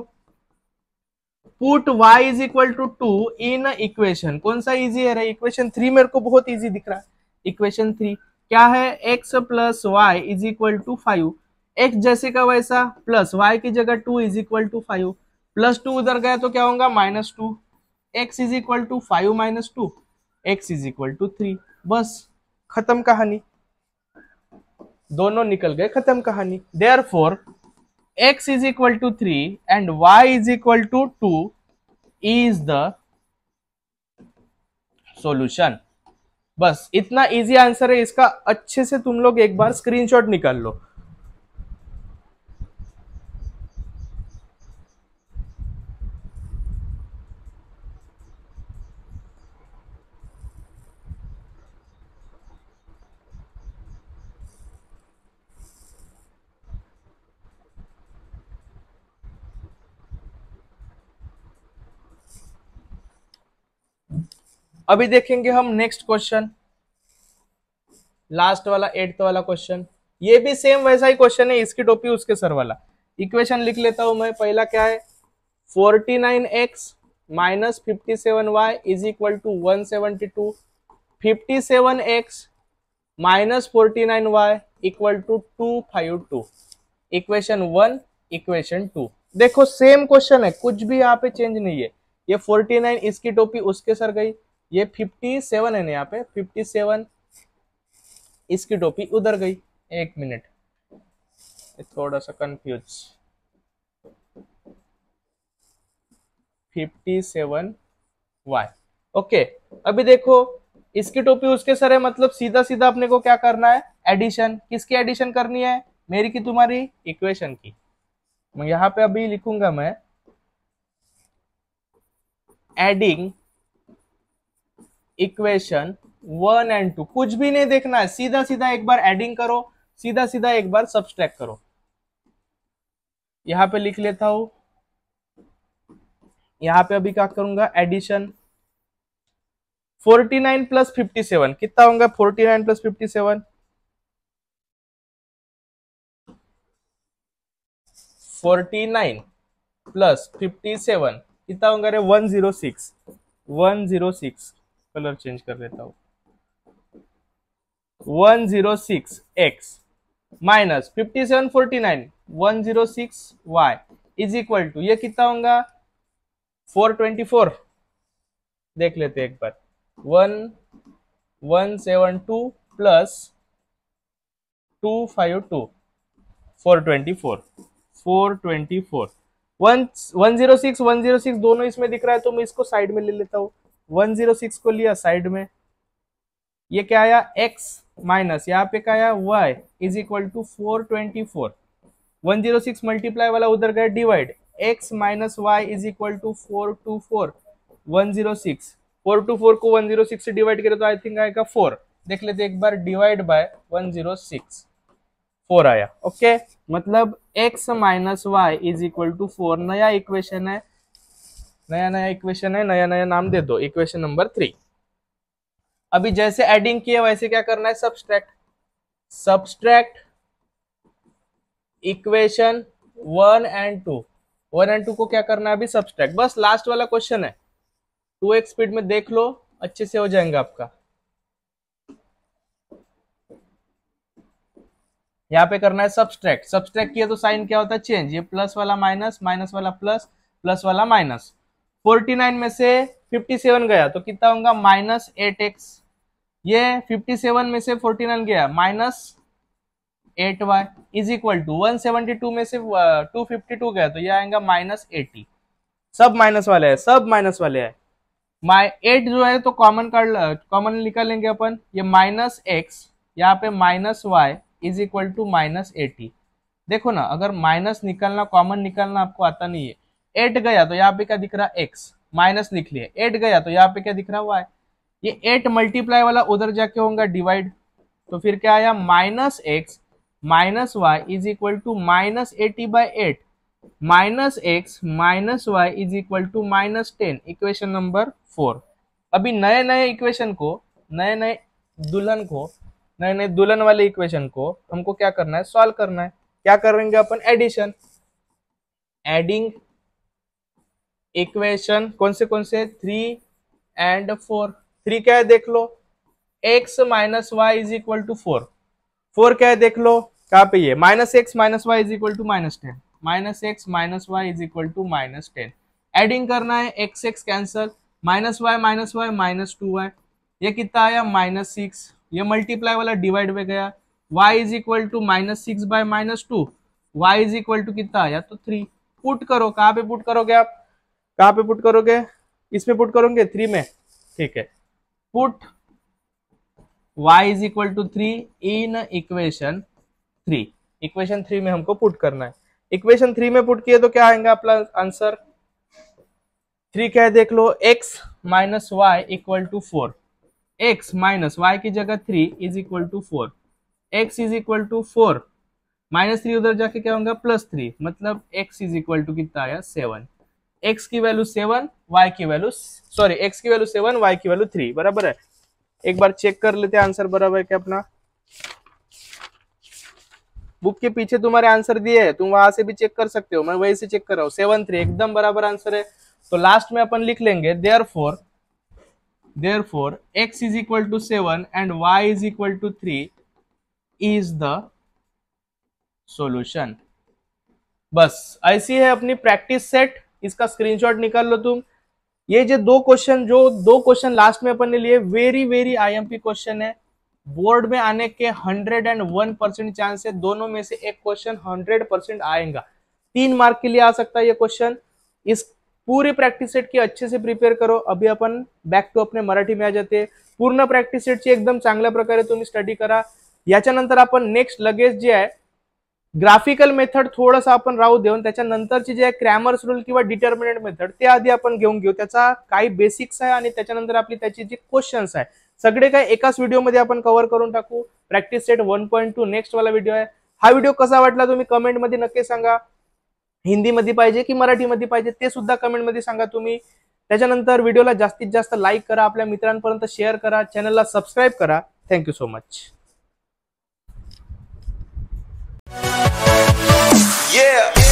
put y is equal to 2 in equation, कौन सा इजी है, इक्वेशन 3 मेरे को बहुत इजी दिख रहा है। इक्वेशन 3 क्या है, x plus y is equal to 5, x जैसे का वैसा, प्लस y की जगह 2 इज इक्वल टू 5, प्लस 2 उधर गया तो क्या होगा, -2, x is equal to 5 - 2, x is equal to 3, बस खत्म कहानी, दोनों निकल गए, खत्म कहानी। Therefore x is equal to 3 and y is equal to 2 is the solution. बस इतना इजी आंसर है इसका, अच्छे से तुम लोग एक बार स्क्रीनशॉट निकाल लो। अभी देखेंगे हम नेक्स्ट क्वेश्चन, लास्ट वाला 8th वाला क्वेश्चन। ये भी सेम वैसा ही क्वेश्चन है, इसकी टोपी उसके सर वाला। इक्वेशन लिख लेता हूं मैं, पहला क्या है, 49x minus 57y is equal to 172, 57x minus 49y equal to 252, equation 1 equation 2। देखो सेम क्वेश्चन है, कुछ भी यहाँ पे चेंज नहीं है। ये 49 इसकी टोपी उसके सर गई, ये 57 है ना, यहाँ पे 57 इसकी टोपी उधर गई। एक मिनट, थोड़ा सा कंफ्यूज। 57y। ओके, अभी देखो इसकी टोपी उसके सर है, मतलब सीधा सीधा अपने को क्या करना है, एडिशन। किसकी एडिशन करनी है, मेरी की तुम्हारी, इक्वेशन की। मैं यहाँ पे अभी लिखूंगा मैं एडिंग इक्वेशन 1 एंड 2। कुछ भी नहीं देखना है, सीधा सीधा एक बार एडिंग करो, सीधा सीधा एक बार सब्सट्रैक्ट करो। यहाँ पे लिख लेता हूं, यहाँ पे अभी क्या करूंगा, एडिशन 49 प्लस 57 कितना होगा, 49 प्लस 57 49 प्लस 57 कितना होगा रे, 106। 106 कलर चेंज कर देता हूं, 106x minus 57 49 106y is equal to, ये कितना होगा 424। देख लेते एक बार, 1172 प्लस 252 424 424 106 106 दोनों इसमें दिख रहा है, तो मैं इसको साइड में ले लेता हूँ। 106 को लिया साइड में, ये क्या आया x माइनस यहाँ पे क्या आया y is equal to 424। 106 multiply वाला उधर गया divide, x minus y is equal to 424। 106 424 को 106 से डिवाइड करें तो आई थिंक आएगा 4। देख लेते एक बार, डिवाइड बाय 106 4 आया। ओके, मतलब x minus y is equal to 4 नया इक्वेशन है, नया इक्वेशन है, नया नाम दे दो, इक्वेशन नंबर 3। अभी जैसे एडिंग किया वैसे क्या करना है, सब्सट्रैक्ट इक्वेशन 1 एंड 2। 1 एंड 2 को क्या करना है अभी, सब्सट्रैक्ट। बस लास्ट वाला क्वेश्चन है, 2x स्पीड में देख लो, अच्छे से हो जाएगा आपका। यहाँ पे करना है सब्सट्रैक्ट। सब्सट्रैक्ट किया तो साइन क्या होता है, चेंज। ये प्लस वाला माइनस, माइनस वाला प्लस, प्लस वाला माइनस। 49 में से 57 गया तो कितना होगा, माइनस 8x। ये 57 में से 49 गया, minus 8y is equal to 172 में से 252 गया तो ये आएगा माइनस 80। सब माइनस वाले हैं, सब माइनस वाले हैं। 8 जो है तो कॉमन निकाल लेंगे अपन, ये माइनस x, यहाँ पे minus y is equal to minus 80। देखो ना, अगर माइनस निकालना, कॉमन निकालना आपको आता नहीं है। 8 गया तो यहाँ पे क्या दिख रहा है, x, माइनस लिख लिए। 8 गया तो यहाँ पे क्या दिख रहा है, y। ये 8 मल्टीप्लाई वाला उधर जाके होगा डिवाइड, तो फिर क्या आया, minus x minus y is equal to minus 80 by 8, minus x minus y is equal to minus 10, equation number 4। अभी नए इक्वेशन को, नए दुल्हन वाले इक्वेशन को हमको क्या करना है, सॉल्व करना है। क्या करेंगे अपन, एडिशन। एडिंग इक्वेशन कौन से 3 एंड 4। 3 क्या है देख लो, x minus y is equal to 4। 4 क्या है देख लो, कहाँ पे ये, minus x minus y is equal to minus 10, minus x minus y is equal to minus 10। Adding करना है, x x cancel, minus y minus 2y, ये कितना आया, माइनस 6। ये मल्टीप्लाई वाला डिवाइड में गया, y is equal to minus 6 by minus 2, y is equal to कितना आया, तो 3। पुट करो, कहाँ पे पुट करोगे आप, कहाँ पे पुट करोगे, इसमें पुट करोगे 3 में, ठीक है। Put y is equal to 3 in equation 3। Equation 3 में हमको पुट करना है। इक्वेशन 3 में पुट किए तो क्या आएगा अपना आंसर, 3 क्या है देख लो, x minus y equal to 4, x minus y की जगह 3 is equal to 4, x is equal to 4, minus 3 उधर जाके क्या होगा, प्लस 3, मतलब x इज इक्वल टू कितना आया, 7। x की वैल्यू 7, y की वैल्यू, सॉरी x की वैल्यू 7, y की वैल्यू 3, बराबर है। एक बार चेक कर लेते हैं आंसर बराबर है क्या अपना। बुक के पीछे तुम्हारे आंसर दिए है, तुम वहां से भी चेक कर सकते हो, मैं वही से चेक कर रहा हूँ। 7 3 एकदम बराबर आंसर है। तो लास्ट में अपन लिख लेंगे therefore x is equal to 7 and y is equal to 3 is the solution. बस ऐसी है अपनी प्रैक्टिस सेट, इसका स्क्रीनशॉट निकाल लो तुम। ये जो दो क्वेश्चन लास्ट में अपन ने लिए, वेरी वेरी आईएमपी क्वेश्चन है, बोर्ड में आने के 101% चांस है, दोनों में से एक क्वेश्चन 100% आएगा। 3 मार्क के लिए आ सकता है ये क्वेश्चन। इस पूरी प्रॅक्टिस सेट की अच्छे से प्रिपेअर करो। अभी आपण बॅक टू अपने मराठी में आ जाते। पूर्ण प्रॅक्टिस सेटची एकदम चांगल्या प्रकारे तुम्ही स्टडी करा। याच्यानंतर आपण नेक्स्ट लगेच जे आहे ग्राफिकल मेथड थोडंसं आपण राहू देऊन त्याच्यानंतरची जे क्रॅमर्स रूल किंवा डिटर्मिनंट मेथड ते आधी आपण घेऊन घेऊ। त्याचा काही बेसिक्स आहे आणि त्याच्यानंतर आपली त्याची जी क्वेश्चन्स आहे सगळे काय एकाच व्हिडिओमध्ये आपण कव्हर करून टाकू। प्रॅक्टिस सेट 1.2 नेक्स्ट वाला व्हिडिओ आहे। हा व्हिडिओ कसा वाटला तुम्ही कमेंट मध्ये नक्की सांगा। हिंदी मध्ये पाहिजे की मराठी मध्ये पाहिजे ते सुद्धा कमेंट मध्ये सांगा तुम्ही। त्याच्यानंतर व्हिडिओला जास्तीत जास्त लाईक करा, आपल्या मित्रांपर्यंत शेअर करा, चॅनलला सबस्क्राइब करा। Thank you so much. Yeah.